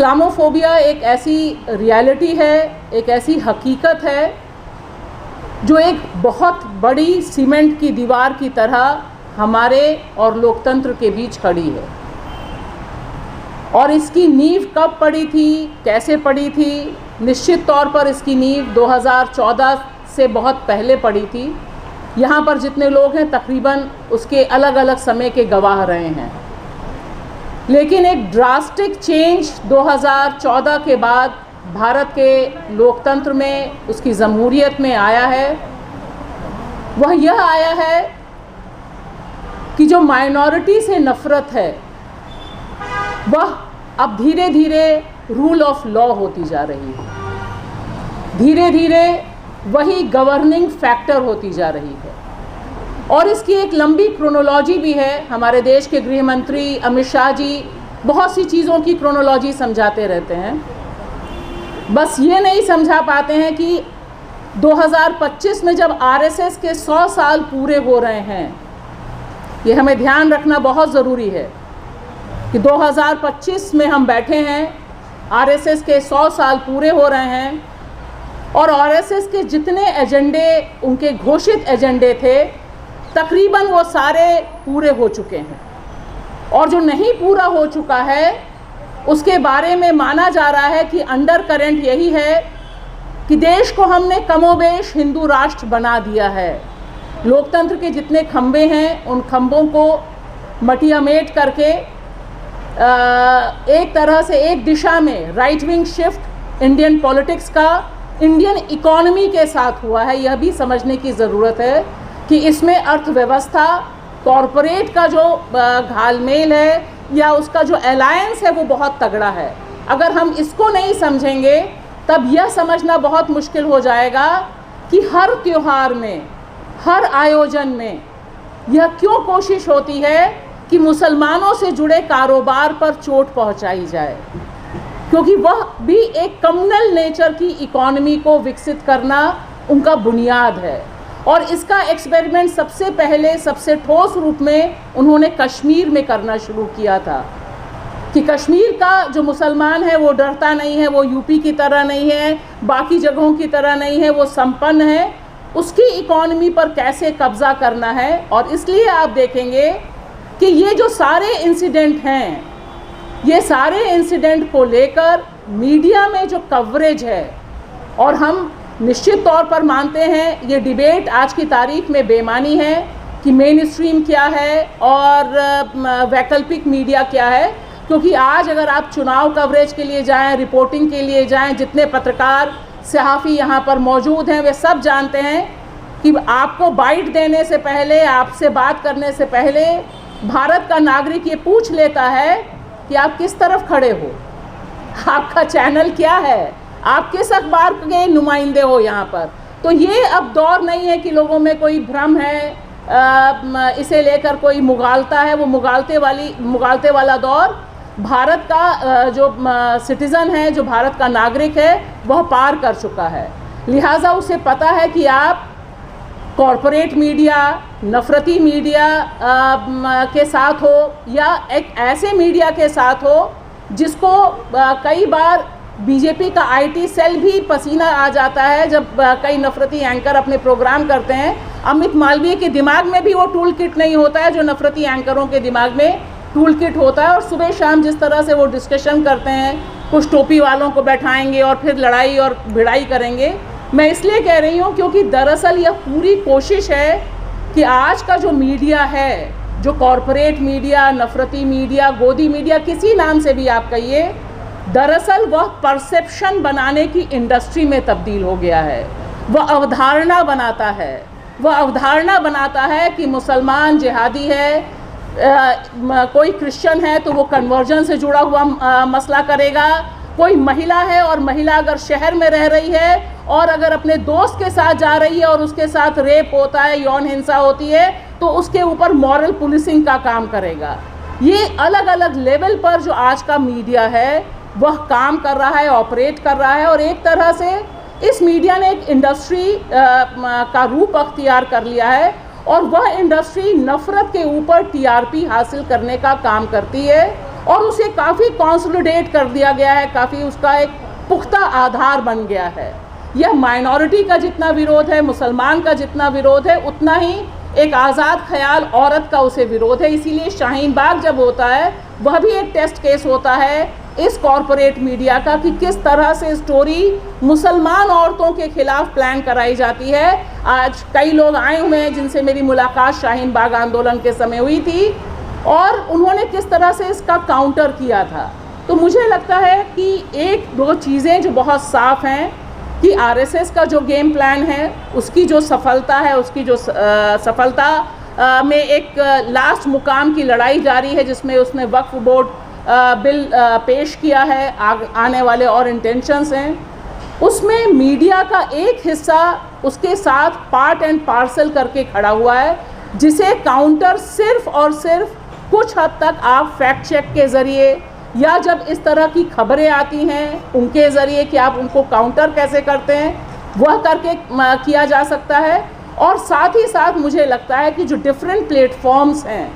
Islamophobia एक ऐसी reality है, एक ऐसी हकीकत है जो एक बहुत बड़ी सीमेंट की दीवार की तरह हमारे और लोकतंत्र के बीच खड़ी है। और इसकी नींव कब पड़ी थी, कैसे पड़ी थी? निश्चित तौर पर इसकी नींव 2014 से बहुत पहले पड़ी थी। यहाँ पर जितने लोग हैं तकरीबन उसके अलग अलग समय के गवाह रहे हैं। लेकिन एक ड्रास्टिक चेंज 2014 के बाद भारत के लोकतंत्र में, उसकी जमहूरियत में आया है। वह यह आया है कि जो माइनॉरिटी से नफ़रत है वह अब धीरे धीरे रूल ऑफ लॉ होती जा रही है, धीरे धीरे वही गवर्निंग फैक्टर होती जा रही है। और इसकी एक लंबी क्रोनोलॉजी भी है। हमारे देश के गृह मंत्री अमित शाह जी बहुत सी चीज़ों की क्रोनोलॉजी समझाते रहते हैं, बस ये नहीं समझा पाते हैं कि 2025 में जब आरएसएस के 100 साल पूरे हो रहे हैं, ये हमें ध्यान रखना बहुत ज़रूरी है कि 2025 में हम बैठे हैं, आरएसएस के 100 साल पूरे हो रहे हैं और आरएसएस के जितने एजेंडे, उनके घोषित एजेंडे थे, तकरीबन वो सारे पूरे हो चुके हैं। और जो नहीं पूरा हो चुका है उसके बारे में माना जा रहा है कि अंडर करंट यही है कि देश को हमने कमोबेश हिंदू राष्ट्र बना दिया है। लोकतंत्र के जितने खंबे हैं उन खंबों को मटियामेट करके एक तरह से एक दिशा में right wing shift Indian politics का इंडियन इकोनॉमी के साथ हुआ है। यह भी समझने की ज़रूरत है कि इसमें अर्थव्यवस्था, कॉरपोरेट का जो घालमेल है या उसका जो अलायंस है वो बहुत तगड़ा है। अगर हम इसको नहीं समझेंगे तब यह समझना बहुत मुश्किल हो जाएगा कि हर त्यौहार में, हर आयोजन में यह क्यों कोशिश होती है कि मुसलमानों से जुड़े कारोबार पर चोट पहुंचाई जाए, क्योंकि वह भी एक कम्युनल नेचर की इकोनॉमी को विकसित करना उनका बुनियाद है। और इसका एक्सपेरिमेंट सबसे पहले, सबसे ठोस रूप में उन्होंने कश्मीर में करना शुरू किया था कि कश्मीर का जो मुसलमान है वो डरता नहीं है, वो यूपी की तरह नहीं है, बाकी जगहों की तरह नहीं है, वो संपन्न है। उसकी इकोनॉमी पर कैसे कब्ज़ा करना है। और इसलिए आप देखेंगे कि ये जो सारे इंसिडेंट हैं, ये सारे इंसिडेंट को लेकर मीडिया में जो कवरेज है, और हम निश्चित तौर पर मानते हैं ये डिबेट आज की तारीख में बेमानी है कि मेन स्ट्रीम क्या है और वैकल्पिक मीडिया क्या है। क्योंकि आज अगर आप चुनाव कवरेज के लिए जाएं, रिपोर्टिंग के लिए जाएं, जितने पत्रकार, सहाफ़ी यहाँ पर मौजूद हैं वे सब जानते हैं कि आपको बाइट देने से पहले, आपसे बात करने से पहले भारत का नागरिक ये पूछ लेता है कि आप किस तरफ खड़े हो, आपका चैनल क्या है, आप किस अखबार के नुमाइंदे हो यहाँ पर। तो ये अब दौर नहीं है कि लोगों में कोई भ्रम है, इसे लेकर कोई मुगालता है। वो मुगालते वाला दौर भारत का जो सिटीज़न है, जो भारत का नागरिक है, वह पार कर चुका है। लिहाजा उसे पता है कि आप कॉरपोरेट मीडिया, नफ़रती मीडिया के साथ हो या एक ऐसे मीडिया के साथ हो जिसको कई बार बीजेपी का आईटी सेल भी पसीना आ जाता है जब कई नफ़रती एंकर अपने प्रोग्राम करते हैं। अमित मालवीय के दिमाग में भी वो टूल किट नहीं होता है जो नफ़रती एंकरों के दिमाग में टूल किट होता है। और सुबह शाम जिस तरह से वो डिस्कशन करते हैं, कुछ टोपी वालों को बैठाएंगे और फिर लड़ाई और भिड़ाई करेंगे। मैं इसलिए कह रही हूँ क्योंकि दरअसल यह पूरी कोशिश है कि आज का जो मीडिया है, जो कॉरपोरेट मीडिया, नफ़रती मीडिया, गोदी मीडिया, किसी नाम से भी आप कहिए, दरअसल वह परसेप्शन बनाने की इंडस्ट्री में तब्दील हो गया है। वह अवधारणा बनाता है कि मुसलमान जिहादी है, कोई क्रिश्चियन है तो वो कन्वर्जन से जुड़ा हुआ मसला करेगा, कोई महिला है और महिला अगर शहर में रह रही है और अगर अपने दोस्त के साथ जा रही है और उसके साथ रेप होता है, यौन हिंसा होती है, तो उसके ऊपर मॉरल पुलिसिंग का काम करेगा। ये अलग अलग लेवल पर जो आज का मीडिया है वह काम कर रहा है, ऑपरेट कर रहा है। और एक तरह से इस मीडिया ने एक इंडस्ट्री का रूप अख्तियार कर लिया है और वह इंडस्ट्री नफ़रत के ऊपर टीआरपी हासिल करने का काम करती है और उसे काफ़ी कंसोलिडेट कर दिया गया है, काफ़ी उसका एक पुख्ता आधार बन गया है। यह माइनॉरिटी का जितना विरोध है, मुसलमान का जितना विरोध है, उतना ही एक आज़ाद ख्याल औरत का उसे विरोध है। इसीलिए शाहीन बाग जब होता है वह भी एक टेस्ट केस होता है इस कॉरपोरेट मीडिया का कि किस तरह से स्टोरी मुसलमान औरतों के खिलाफ प्लान कराई जाती है। आज कई लोग आए हुए हैं जिनसे मेरी मुलाकात शाहीन बाग आंदोलन के समय हुई थी और उन्होंने किस तरह से इसका काउंटर किया था। तो मुझे लगता है कि एक दो चीज़ें जो बहुत साफ़ हैं कि आरएसएस का जो गेम प्लान है उसकी जो सफलता है, उसकी जो सफलता में एक लास्ट मुकाम की लड़ाई जारी है जिसमें उसने वक्फ बोर्ड बिल पेश किया है, आने वाले और इंटेंशंस हैं। उसमें मीडिया का एक हिस्सा उसके साथ पार्ट एंड पार्सल करके खड़ा हुआ है, जिसे काउंटर सिर्फ और सिर्फ कुछ हद तक आप फैक्ट चेक के ज़रिए या जब इस तरह की खबरें आती हैं उनके ज़रिए कि आप उनको काउंटर कैसे करते हैं वह करके किया जा सकता है। और साथ ही साथ मुझे लगता है कि जो डिफरेंट प्लेटफॉर्म्स हैं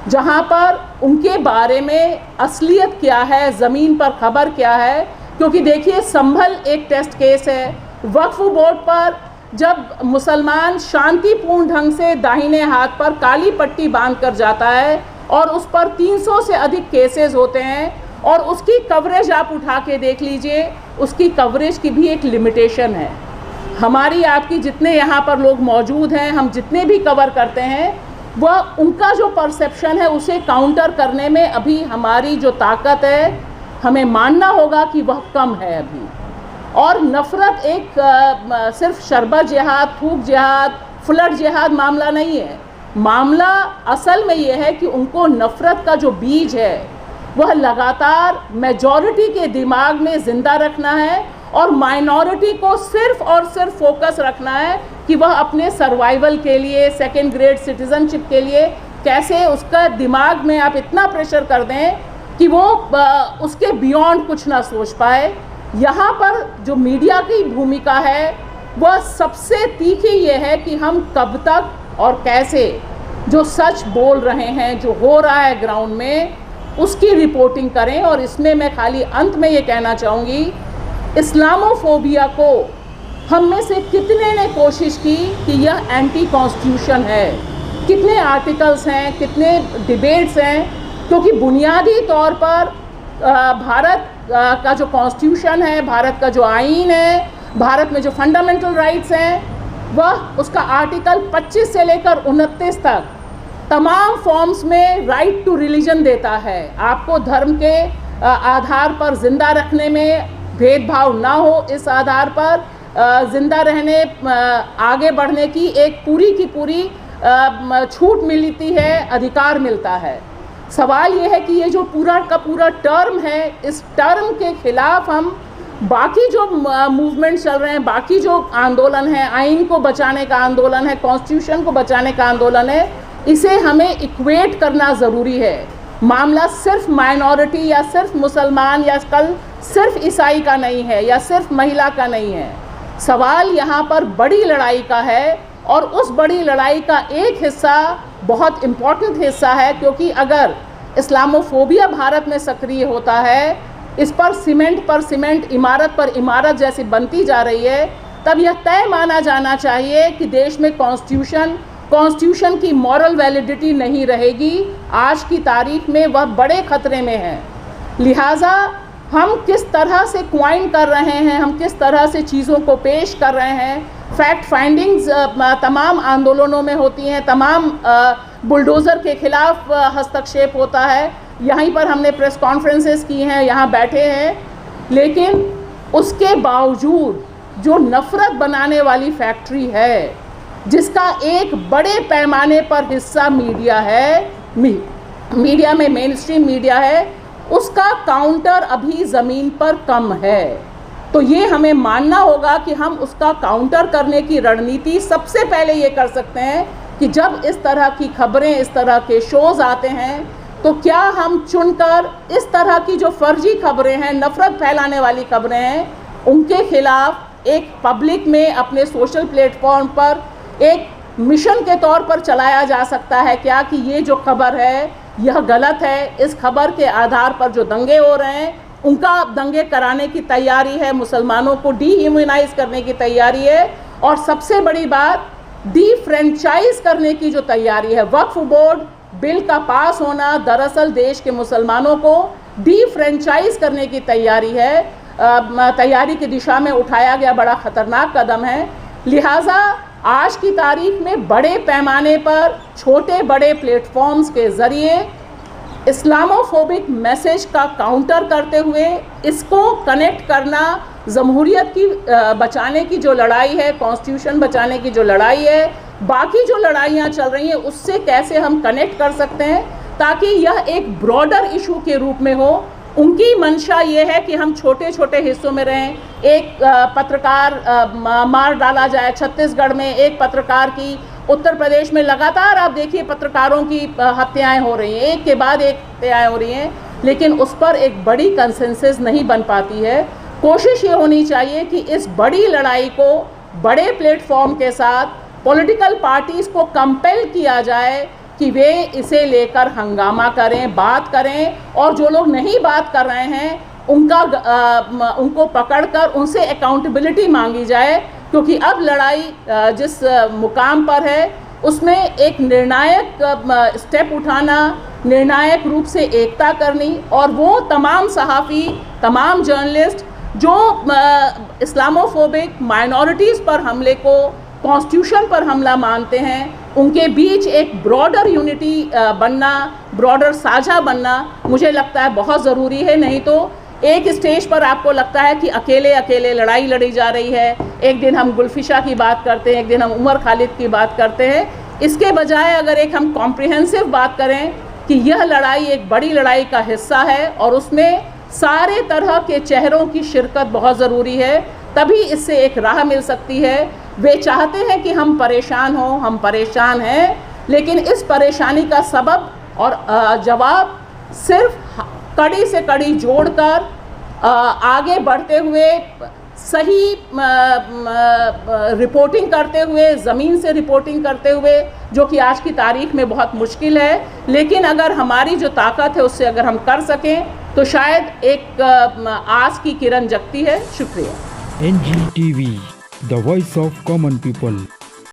जहां पर उनके बारे में असलियत क्या है, ज़मीन पर खबर क्या है, क्योंकि देखिए संभल एक टेस्ट केस है। वक्फ बोर्ड पर जब मुसलमान शांतिपूर्ण ढंग से दाहिने हाथ पर काली पट्टी बांध कर जाता है और उस पर 300 से अधिक केसेस होते हैं और उसकी कवरेज आप उठा के देख लीजिए, उसकी कवरेज की भी एक लिमिटेशन है। हमारी आपकी जितने यहाँ पर लोग मौजूद हैं, हम जितने भी कवर करते हैं, वह उनका जो परसेप्शन है उसे काउंटर करने में अभी हमारी जो ताकत है हमें मानना होगा कि वह कम है अभी। और नफ़रत एक सिर्फ शरबत जिहाद, थूक जिहाद, फ्लड जिहाद मामला नहीं है। मामला असल में ये है कि उनको नफ़रत का जो बीज है वह लगातार मेजॉरिटी के दिमाग में ज़िंदा रखना है और माइनॉरिटी को सिर्फ और सिर्फ फोकस रखना है कि वह अपने सर्वाइवल के लिए, सेकेंड ग्रेड सिटीज़नशिप के लिए कैसे उसका दिमाग में आप इतना प्रेशर कर दें कि वो उसके बियॉन्ड कुछ ना सोच पाए। यहाँ पर जो मीडिया की भूमिका है वह सबसे तीखी ये है कि हम कब तक और कैसे जो सच बोल रहे हैं, जो हो रहा है ग्राउंड में, उसकी रिपोर्टिंग करें। और इसमें मैं खाली अंत में ये कहना चाहूँगी, इस्लामोफोबिया को हम में से कितने ने कोशिश की कि यह एंटी कॉन्स्टिट्यूशन है, कितने आर्टिकल्स हैं, कितने डिबेट्स हैं, क्योंकि बुनियादी तौर पर भारत का जो कॉन्स्टिट्यूशन है, भारत का जो आईन है, भारत में जो फंडामेंटल राइट्स हैं, वह उसका आर्टिकल 25 से लेकर 29 तक तमाम फॉर्म्स में राइट टू रिलीजन देता है। आपको धर्म के आधार पर ज़िंदा रखने में भेदभाव ना हो, इस आधार पर ज़िंदा रहने, आगे बढ़ने की एक पूरी की पूरी छूट मिलती है, अधिकार मिलता है। सवाल ये है कि ये जो पूरा का पूरा टर्म है, इस टर्म के ख़िलाफ़ हम बाकी जो मूवमेंट चल रहे हैं, बाकी जो आंदोलन है, आइन को बचाने का आंदोलन है, कॉन्स्टिट्यूशन को बचाने का आंदोलन है, इसे हमें इक्वेट करना ज़रूरी है। मामला सिर्फ माइनॉरिटी या सिर्फ मुसलमान या कल सिर्फ ईसाई का नहीं है या सिर्फ महिला का नहीं है। सवाल यहाँ पर बड़ी लड़ाई का है और उस बड़ी लड़ाई का एक हिस्सा बहुत इम्पॉर्टेंट हिस्सा है, क्योंकि अगर इस्लामोफोबिया भारत में सक्रिय होता है, इस पर सीमेंट, इमारत पर इमारत जैसी बनती जा रही है, तब यह तय माना जाना चाहिए कि देश में कॉन्स्टिट्यूशन की मॉरल वैलिडिटी नहीं रहेगी। आज की तारीख में वह बड़े ख़तरे में है। लिहाजा हम किस तरह से क्वाइन कर रहे हैं, हम किस तरह से चीज़ों को पेश कर रहे हैं, फैक्ट फाइंडिंग्स तमाम आंदोलनों में होती हैं, तमाम बुलडोज़र के ख़िलाफ़ हस्तक्षेप होता है। यहीं पर हमने प्रेस कॉन्फ्रेंसेस की हैं, यहाँ बैठे हैं, लेकिन उसके बावजूद जो नफ़रत बनाने वाली फैक्ट्री है, जिसका एक बड़े पैमाने पर हिस्सा मीडिया है, मीडिया में मेन स्ट्रीम मीडिया है, उसका काउंटर अभी ज़मीन पर कम है। तो ये हमें मानना होगा कि हम उसका काउंटर करने की रणनीति सबसे पहले ये कर सकते हैं कि जब इस तरह की खबरें, इस तरह के शोज़ आते हैं, तो क्या हम चुनकर इस तरह की जो फर्जी खबरें हैं, नफ़रत फैलाने वाली खबरें हैं, उनके खिलाफ एक पब्लिक में अपने सोशल प्लेटफॉर्म पर एक मिशन के तौर पर चलाया जा सकता है क्या कि ये जो खबर है यह गलत है। इस खबर के आधार पर जो दंगे हो रहे हैं, उनका दंगे कराने की तैयारी है, मुसलमानों को डीह्यूमनाइज करने की तैयारी है, और सबसे बड़ी बात डीफ्रेंचाइज करने की जो तैयारी है। वक्फ बोर्ड बिल का पास होना दरअसल देश के मुसलमानों को डीफ्रेंचाइज करने की तैयारी है, तैयारी की दिशा में उठाया गया बड़ा खतरनाक कदम है। लिहाजा आज की तारीख में बड़े पैमाने पर छोटे बड़े प्लेटफॉर्म्स के ज़रिए इस्लामोफोबिक मैसेज का काउंटर करते हुए इसको कनेक्ट करना, जमहूरियत की बचाने की जो लड़ाई है, कॉन्स्टिट्यूशन बचाने की जो लड़ाई है, बाकी जो लड़ाइयाँ चल रही हैं उससे कैसे हम कनेक्ट कर सकते हैं ताकि यह एक ब्रॉडर इशू के रूप में हो। उनकी मंशा ये है कि हम छोटे छोटे हिस्सों में रहें। एक पत्रकार मार डाला जाए छत्तीसगढ़ में, एक पत्रकार की उत्तर प्रदेश में, लगातार आप देखिए पत्रकारों की हत्याएं हो रही हैं, एक के बाद एक हत्याएं हो रही हैं, लेकिन उस पर एक बड़ी कंसेंसस नहीं बन पाती है। कोशिश ये होनी चाहिए कि इस बड़ी लड़ाई को बड़े प्लेटफॉर्म के साथ पॉलिटिकल पार्टीज़ को कंपेल किया जाए कि वे इसे लेकर हंगामा करें, बात करें, और जो लोग नहीं बात कर रहे हैं उनको पकड़कर उनसे अकाउंटेबिलिटी मांगी जाए, क्योंकि अब लड़ाई जिस मुकाम पर है उसमें एक निर्णायक स्टेप उठाना, निर्णायक रूप से एकता करनी, और वो तमाम सहाफ़ी, तमाम जर्नलिस्ट जो इस्लामोफोबिक माइनॉरिटीज़ पर हमले को कॉन्स्टिट्यूशन पर हमला मानते हैं, उनके बीच एक ब्रॉडर यूनिटी बनना, ब्रॉडर साझा बनना मुझे लगता है बहुत ज़रूरी है। नहीं तो एक स्टेज पर आपको लगता है कि अकेले अकेले लड़ाई लड़ी जा रही है। एक दिन हम गुलफिशा की बात करते हैं, एक दिन हम उमर खालिद की बात करते हैं। इसके बजाय अगर एक हम कॉम्प्रिहेंसिव बात करें कि यह लड़ाई एक बड़ी लड़ाई का हिस्सा है और उसमें सारे तरह के चेहरों की शिरकत बहुत ज़रूरी है, तभी इससे एक राह मिल सकती है। वे चाहते हैं कि हम परेशान हों, हम परेशान हैं, लेकिन इस परेशानी का सबब और जवाब सिर्फ कड़ी से कड़ी जोड़कर आगे बढ़ते हुए, सही रिपोर्टिंग करते हुए, ज़मीन से रिपोर्टिंग करते हुए, जो कि आज की तारीख में बहुत मुश्किल है, लेकिन अगर हमारी जो ताकत है उससे अगर हम कर सकें तो शायद एक आस की किरण जगती है। शुक्रिया। NGTV, the voice of common people।